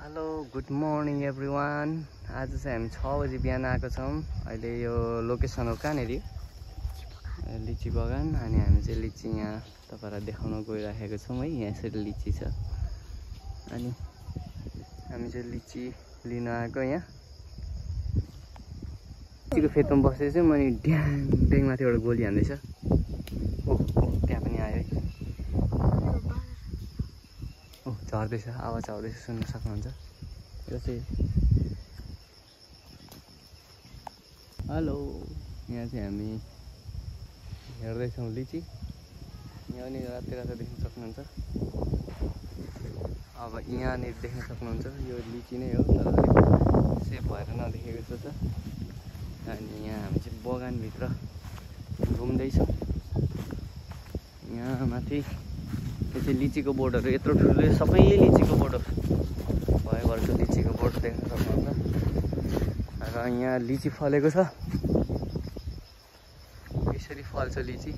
Hello good morning everyone. आज चाहिँ हामी 6 बजी बिहान आएको छौँ। अहिले यो लोकेसन हो कहाँनिर लिची बगान, अनि हामी चाहिँ लिची यहाँ तपाईँलाई देखाउन गइराखेको छौँ है। यहाँ यसरी लिची छ अनि हामी चाहिँ लिची लिन आएको। यहाँ लिचीको फेदमा बसेको चाहिँ मैले ड्याङ ड्याङ माथिबाट गोली हान्दैछ। ओह त्यहाँ पनि आयो है। ओह झर्दैछ, आवाज आउँदैछ, सुन्न सक्नुहुन्छ। यो चाहिँ हेलो, यहाँ चाहिँ हामी हेर्दैछौँ लिची। यहाँनिर रातो रातो देख्न सक्नुहुन्छ। अब यहाँनिर देख्न सक्नुहुन्छ यो लिची नै हो, तर सेप भएर नदेखेको जस्तो छ। अनि यहाँ हामी चाहिँ बगानभित्र घुम्दैछौँ। यहाँ माथि यो चाहिँ लिचीको बोर्डहरू यत्रो ठुलो, सबै लिचीको बोर्डर भएभरको लिचीको बोर्ड देख्न सक्नुहुन्छ। र यहाँ लिची फलेको छ, यसरी फल्छ लिची,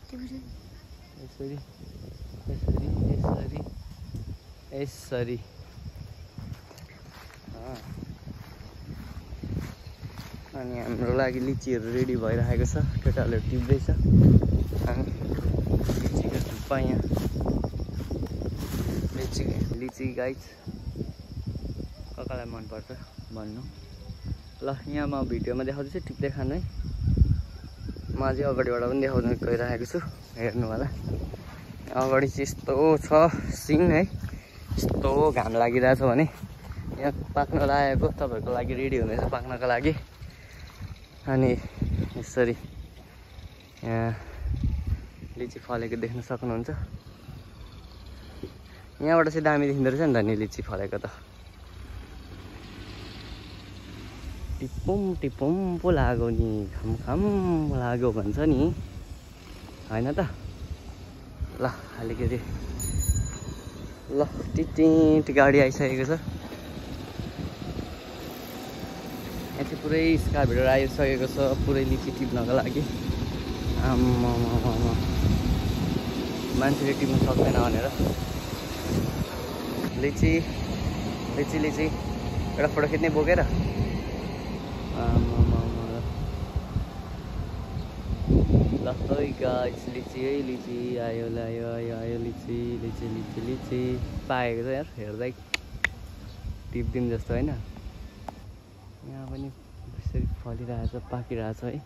यसरी यसरी यसरी यसरी। अनि हाम्रो लागि लिचीहरू रेडी भइरहेको छ, केटाहरूले टिप्दैछ। अनि लिचीको थुक्पा यहाँ लिची गाइज ककालाई मनपर्छ भन्नु। ल यहाँ म भिडियोमा देखाउँदैछु, टिप्दै खानु है। म अझै अगाडिबाट पनि देखाउनु गइरहेको छु, हेर्नु होला। अगाडि चाहिँ यस्तो छ सिन है, यस्तो घाम लागिरहेछ भने यहाँ पाक्न लागेको तपाईँहरूको लागि रेडी हुँदैछ पाक्नको लागि। अनि यसरी यहाँ लिची फलेको देख्न सक्नुहुन्छ। यहाँबाट चाहिँ दामी देखिँदो रहेछ नि त नि लिची फलेको त। टिपुम टिपुम पो लाग्यो नि, खम खम लाग्यो भन्छ नि, होइन त। ल अलिकति ल टिटी गाडी आइसकेको छ। यहाँ चाहिँ पुरै स्कार्फहरू आइसकेको छ, पुरै लिची टिप्नको लागि। आम्मा मान्छेले टिप्नु सक्दैन भनेर लिची लिची लिची एउटा फोटो खिच्ने बोकेर। ल गाइस लिची है, लिची आयो आयो आयो आयो लिची लिची लिची लिची पाएको छ यार, हेर्दै टिप्दिउँ जस्तो होइन। यहाँ पनि यसरी फलिरहेछ, पाकिरहेछ है,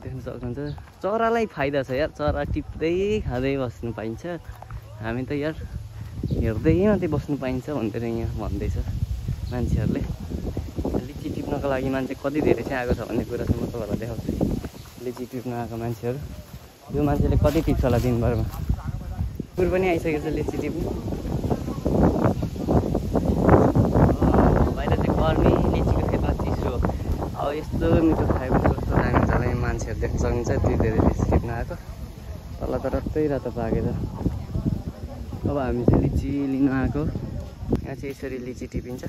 देख्न सक्नुहुन्छ। चरालाई फाइदा छ यार, चरा टिप्दै खाँदै बस्नु पाइन्छ। हामी त यार हेर्दै मात्रै बस्नु पाइन्छ भनेर यहाँ भन्दैछ मान्छेहरूले। लिची टिप्नको लागि मान्छे कति धेरै चाहिँ आएको छ भन्ने कुरा चाहिँ म तपाईँहरूलाई देखाउँछु। लिची टिप्न आएको मान्छेहरू, यो मान्छेले कति टिप्छ होला दिनभरमा। कुकुर पनि आइसकेको छ लिची टिप्नु। बाहिर चाहिँ गर्मी, लिचीको खेतमा चिसो। अब यस्तो मिठो खायो भने कस्तो दामी हुन्छ होला। मान्छेहरू देख्न सक्नुहुन्छ त्यति धेरै लिची टिप्न आएको। तल त रातै रातो पाकेछ। अब हामी चाहिँ लिची लिन आएको। यहाँ चाहिँ यसरी लिची टिपिन्छ।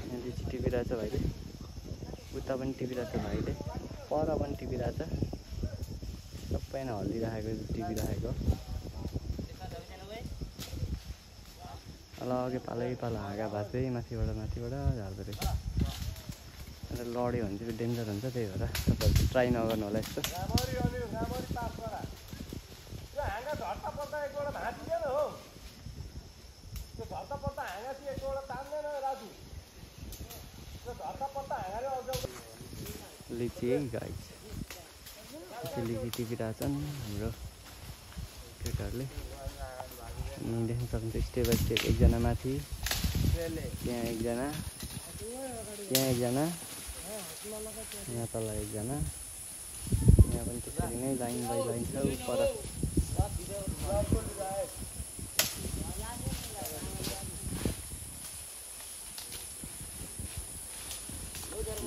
यहाँ लिची टिपिरहेछ भाइले, उता पनि टिपिरहेछ भाइले, पर पनि टिपिरहेछ। सबैजना हल्लिरहेको टिपिरहेको। अघि पालै पालो हाँगा भाँच्दै माथिबाट झार्दो रहेछ। अन्त लड्यो भने चाहिँ डेन्जर हुन्छ, त्यही भएर तपाईँहरू ट्राई नगर्नु होला यस्तो। लिची है गाइस, लिची टिपिरहेछन् हाम्रो केटाहरूले। देख्न सक्नुहुन्छ स्टेप बाई स्टेप, एकजना माथि, त्यहाँ एकजना, त्यहाँ एकजना, यहाँ तल एकजना, यहाँ पनि त्यसरी नै लाइन बाई लाइन छ। पर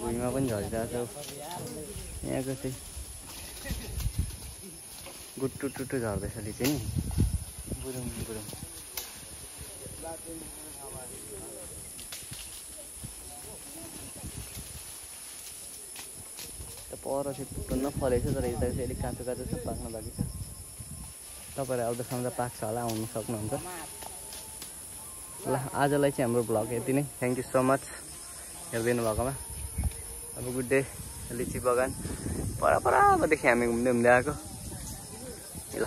भुइँमा पनि झरिरहेको छ। यहाँको चाहिँ गुट्टु टुट्टु झर्दैछ लिची नि, बुरुम बुरुम। पर चाहिँ टुट्टुन्न फलेको छ, तर यता चाहिँ अलिक काँचो काँचो छ, पाक्न बाँकी छ। तपाईँहरू आउँदा सम्झा पाक्छ होला, आउनु सक्नुहुन्छ। ल आजलाई चाहिँ हाम्रो भ्लग यति नै। थ्याङ्क यू सो मच हेरिदिनु भएकोमा। अब गुड डे। लिची बगान परदेखि हामी घुम्दै आएको। ल।